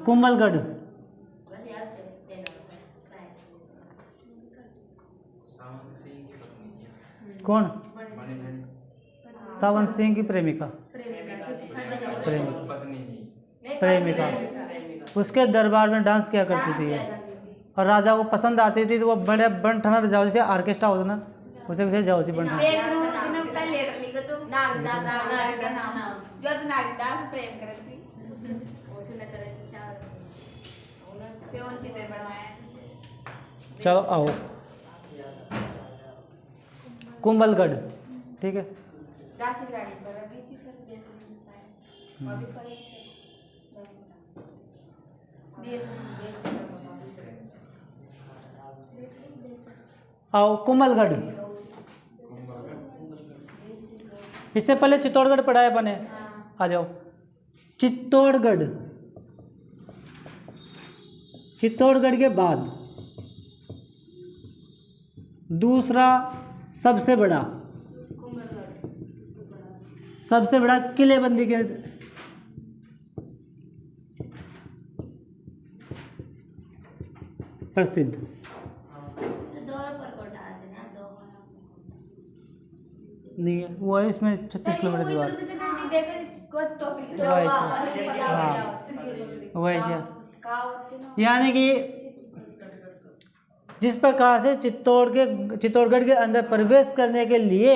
कुंभलगढ़। कौन? सावंत सिंह की प्रेमिका। प्रेमिका उसके दरबार में डांस किया करती थी और राजा को पसंद आती थी, तो वो बड़े बन ठना जाओ, जैसे ऑर्केस्ट्रा होता ना, उसे उसे जाओ जी बन चलो आओ। कुंभलगढ़, ठीक है। आओ कुंभलगढ़। इससे पहले चित्तौड़गढ़ पढ़ा है बने। आ जाओ चित्तौड़गढ़। चित्तौड़गढ़ के बाद दूसरा सबसे बड़ा किलेबंदी के प्रसिद्ध। नहीं है वो है, इसमें 36 किलोमीटर दीवार। यानी कि जिस प्रकार से चित्तौड़गढ़ के अंदर प्रवेश करने के लिए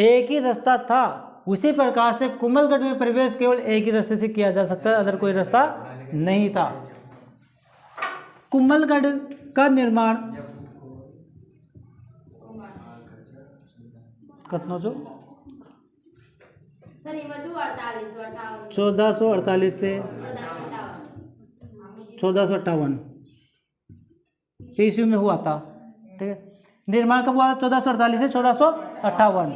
एक ही रास्ता था, उसी प्रकार से कुंभलगढ़ में प्रवेश केवल एक ही रास्ते से किया जा सकता है, अदर कोई रास्ता नहीं था। कुंभलगढ़ का निर्माण कितना जो 1448 से 1458 ईस्वी में हुआ था, ठीक है। निर्माण कब हुआ? 1448 से 1458।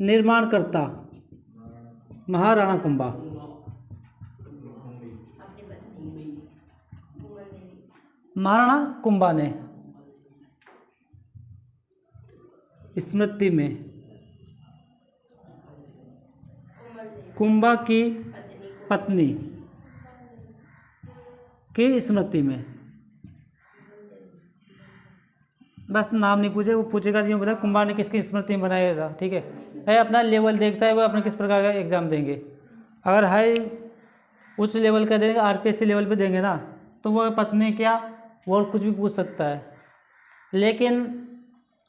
निर्माणकर्ता महाराणा कुंभा। महाराणा कुंभा ने स्मृति में कुंभा की पत्नी की स्मृति में, बस नाम नहीं पूछे, वो पूछेगा यूँ बता कुंभा ने किसकी स्मृति में बनाया था, ठीक है। अपना लेवल देखता है वो अपने किस प्रकार का एग्जाम देंगे। अगर हाई उच्च लेवल का देंगे, आरपीएससी लेवल पे देंगे ना, तो वो पत्नी क्या और कुछ भी पूछ सकता है, लेकिन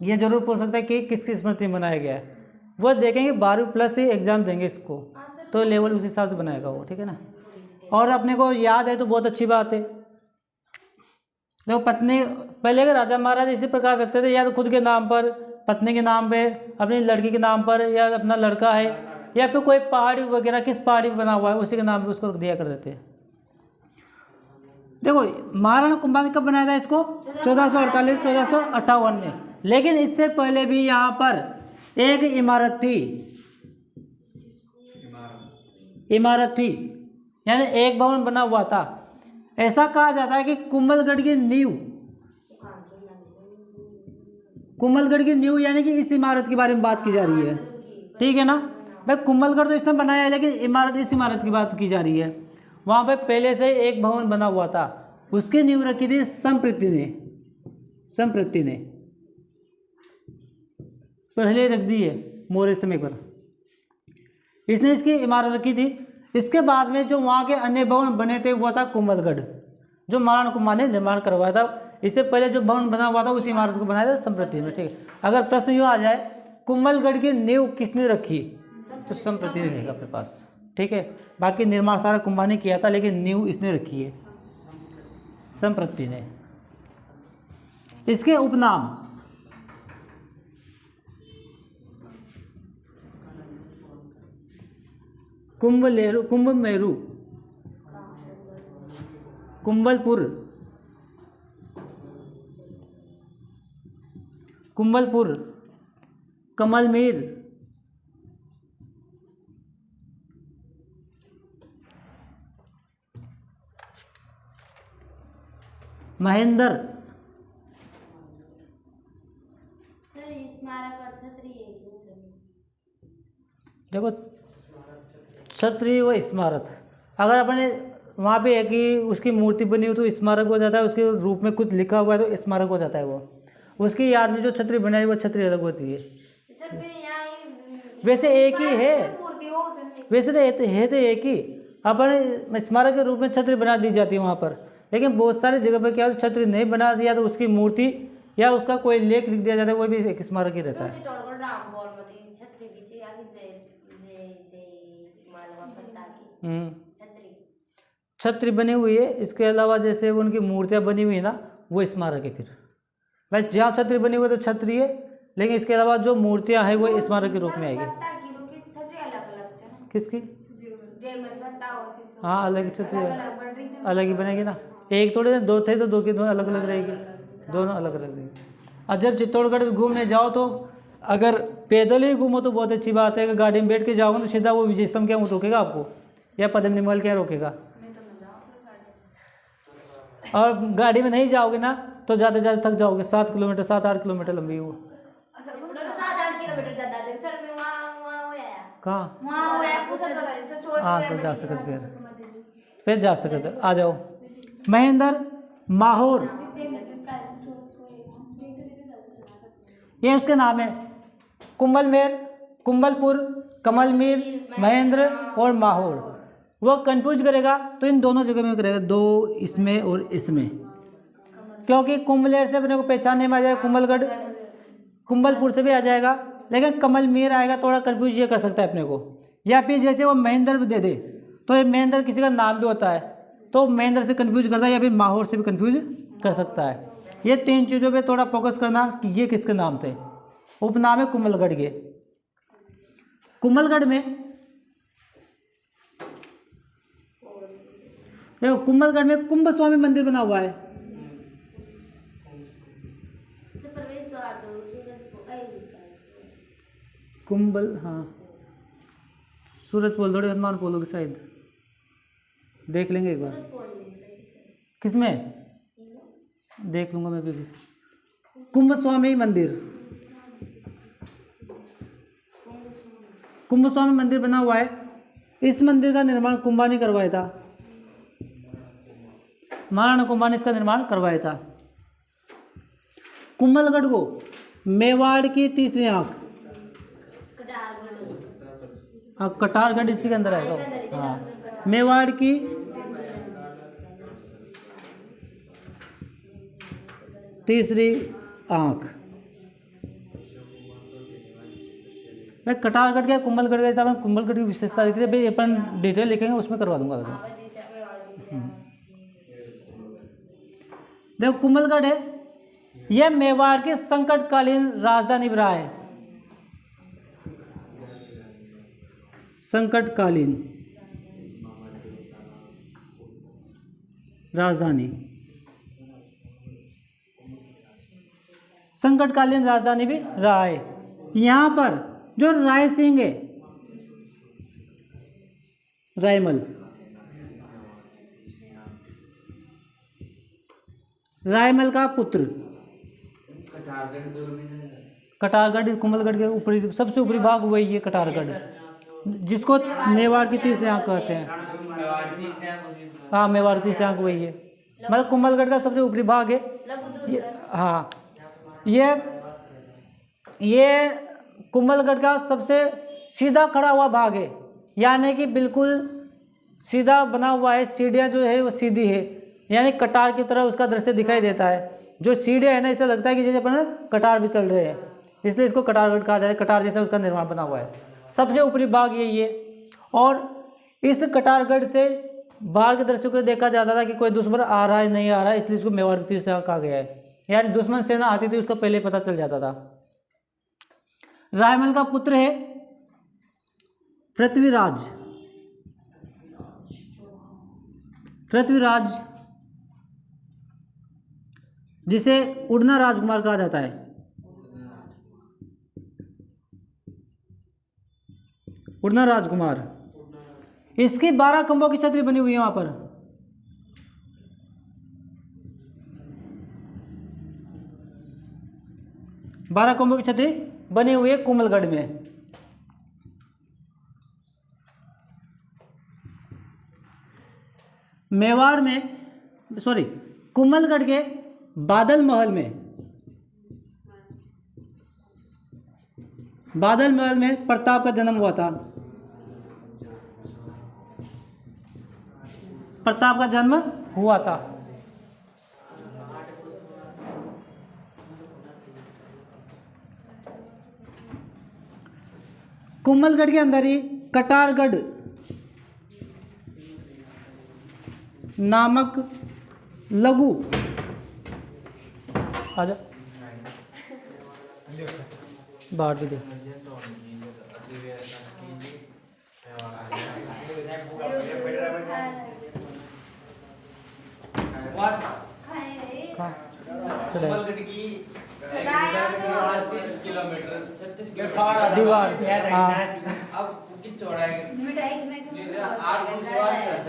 ये जरूर पूछ सकता है कि किसकी स्मृति में बनाया गया है। वो देखेंगे 12वीं प्लस ही एग्जाम देंगे इसको, तो लेवल उस हिसाब से बनाएगा वो, ठीक है ना। और अपने को याद है तो बहुत अच्छी बात है। देखो पत्नी पहले के राजा महाराज इसी प्रकार रखते थे, या तो खुद के नाम पर, पत्नी के नाम पे, अपनी लड़की के नाम पर, या अपना लड़का है, या फिर कोई पहाड़ी वगैरह किस पहाड़ी पे बना हुआ है उसी के नाम पे उसको दिया कर देते हैं। देखो महाराणा कुंभा ने कब बनाया था इसको? 1448-1458 में। लेकिन इससे पहले भी यहाँ पर एक इमारत थी, यानी एक भवन बना हुआ था। ऐसा कहा जाता है कि कुंभलगढ़ की नींव यानी कि इस इमारत के बारे में बात की जा रही है, ठीक है ना भाई। कुंभलगढ़ तो इसने बनाया है, लेकिन इस इमारत की बात की जा रही है। वहाँ पे पहले से एक भवन बना हुआ था, उसकी नींव रखी थी संप्रति ने पहले रख दी है मौर्य समय पर, इसने इसकी इमारत रखी थी। इसके बाद में जो वहाँ के अन्य भवन बने थे वो था कुंभलगढ़, जो महाराणा कुंभा ने निर्माण करवाया था। इससे पहले जो भवन बना हुआ था उस इमारत को बनाया था संप्रति में, ठीक है। अगर प्रश्न यूँ आ जाए कुंभलगढ़ की नींव किसने रखी, तो संप्रति ने रहेगा अपने पास, ठीक है। बाकी निर्माण सारा कुंभा ने किया था, लेकिन नींव इसने रखी है संप्रति ने। इसके उपनाम कुंभमेरु, कुंभलपुर, कमलमीर, महेंद्र। देखो छत्री व स्मारक, अगर अपने वहाँ पे एक ही उसकी मूर्ति बनी हो तो स्मारक हो जाता है, उसके रूप में कुछ लिखा हुआ है तो स्मारक हो जाता है। वो उसकी याद में जो छत्री बनाई वो छत्री अलग होती है। वैसे एक ही है, वैसे तो है तो एक ही, अपन स्मारक के रूप में छत्री बना दी जाती है वहाँ पर, लेकिन बहुत सारी जगह पर क्या है छत्री नहीं बना दिया तो उसकी मूर्ति या उसका कोई लेख लिख दिया जाता है, वो भी एक स्मारक ही रहता है। छत्री बनी हुई है, इसके अलावा जैसे उनकी मूर्तियाँ बनी हुई है ना वो स्मारक है। फिर भाई जहाँ छत्री बनी हुई है तो छत्री है, लेकिन इसके अलावा जो मूर्तियाँ हैं वो स्मारक के रूप में आएगी। किसकी? हाँ अलग छत्री अलग ही बनेगी ना, एक थोड़े दो थे तो दो की दो अलग अलग रहेगी, दोनों अलग अलग रहेगी। और जब चित्तौड़गढ़ घूमने जाओ तो अगर पैदल ही घूमो तो बहुत अच्छी बात है, अगर गाड़ी में बैठ के जाओगे तो सीधा वो विजय स्तंभ क्या रोकेगा आपको, या पद्मिनी महल क्या रोकेगा। और गाड़ी में नहीं जाओगे ना तो ज़्यादा से ज़्यादा थक जाओगे, 7 किलोमीटर 7-8 किलोमीटर लंबी है वो। कहाँ? हाँ तो जा सकते फिर जा सकते, आ जाओ। महेंद्र माहौर ये उसके नाम है, कुंभलमेर, कुंभलपुर, कमलमीर, महेंद्र और माहौर। वो कंफ्यूज करेगा तो इन दोनों जगह में करेगा, दो इसमें और इसमें, क्योंकि कुंभलेर से अपने को पहचानने में आ जाएगा कुंभलगढ़, कुंभलपुर से भी आ जाएगा, लेकिन कमलमीर आएगा थोड़ा कंफ्यूज ये कर सकता है अपने को। या फिर जैसे वो महेंद्र भी दे दे तो ये महेंद्र किसी का नाम भी होता है तो महेंद्र से कंफ्यूज करता है, या फिर माहौर से भी कंफ्यूज कर सकता है। ये 3 चीज़ों पे थोड़ा फोकस करना कि ये किसके नाम थे। उपनाम है कुंभलगढ़ के। कुंभलगढ़ में देखो, कुंभलगढ़ में कुंभ स्वामी मंदिर बना हुआ है। कुंभल, हाँ सूरज बोल थोड़े हनुमान बोलोगे शायद, देख लेंगे एक बार। किसमें देख लूंगा मैं भी। कुंभ स्वामी मंदिर, कुंभ स्वामी मंदिर बना हुआ है। इस मंदिर का निर्माण कुंभा ने करवाया था, महाराणा कुंभा ने इसका निर्माण करवाया था। कुंभलगढ़ को मेवाड़ की तीसरी आंख, अब कटारगढ़ इसी के अंदर आएगा। हाँ मेवाड़ की तीसरी आंख। मैं कटारगढ़ क्या कुंभलगढ़ गया था, कुंभलगढ़ की विशेषता लिख भाई अपन डिटेल लिखेंगे उसमें करवा दूंगा। देखो कुंभलगढ़ है, यह मेवाड़ की संकटकालीन राजधानी भी रहा है। संकटकालीन राजधानी, संकटकालीन राजधानी भी रहा है। यहाँ पर जो राय सिंह है, रायमल, रायमल का पुत्र, कटारगढ़ कुंभलगढ़ के ऊपरी सबसे ऊपरी भाग वही है कटारगढ़, जिसको मेवाड़ की तीसरी आंख कहते हैं। हाँ मेवाड़ की तीसरी आंख वही है, मतलब कुंभलगढ़ का सबसे ऊपरी भाग है। हाँ ये कुंभलगढ़ का सबसे सीधा खड़ा हुआ भाग है, यानी कि बिल्कुल सीधा बना हुआ है। सीढ़ियाँ जो है वो सीधी है, यानी कटार की तरह उसका दृश्य दिखाई देता है। जो सीढ़ियाँ है ना, ऐसा लगता है कि जैसे अपन कटार भी चल रहे हैं, इसलिए इसको कटारगढ़ कहा जाता है। कटार जैसा उसका निर्माण बना हुआ है, सबसे ऊपरी भाग यही है। और इस कटारगढ़ से बाहर के दृश्य को देखा जाता था कि कोई दुश्मन आ रहा है नहीं आ रहा है, इसलिए इसको मेवाड़ की तीसरी आंख कहा गया है, यानी दुश्मन सेना आती थी उसका पहले पता चल जाता था। रायमल का पुत्र है पृथ्वीराज, पृथ्वीराज जिसे उड़ना राजकुमार कहा जाता है। उड़ना राजकुमार, इसकी 12 खंभों की छतरी बनी हुई है वहां पर। 12 कोम्बों की छतरी बनी हुई है कुंभलगढ़ में। मेवाड़ में, सॉरी, कुंभलगढ़ के बादल महल में प्रताप का जन्म हुआ था। प्रताप का जन्म हुआ था। कुंभलगढ़ के अंदर ही कटारगढ़ नामक लघु, आजा बाहर भी दे, दीवार, हाँ।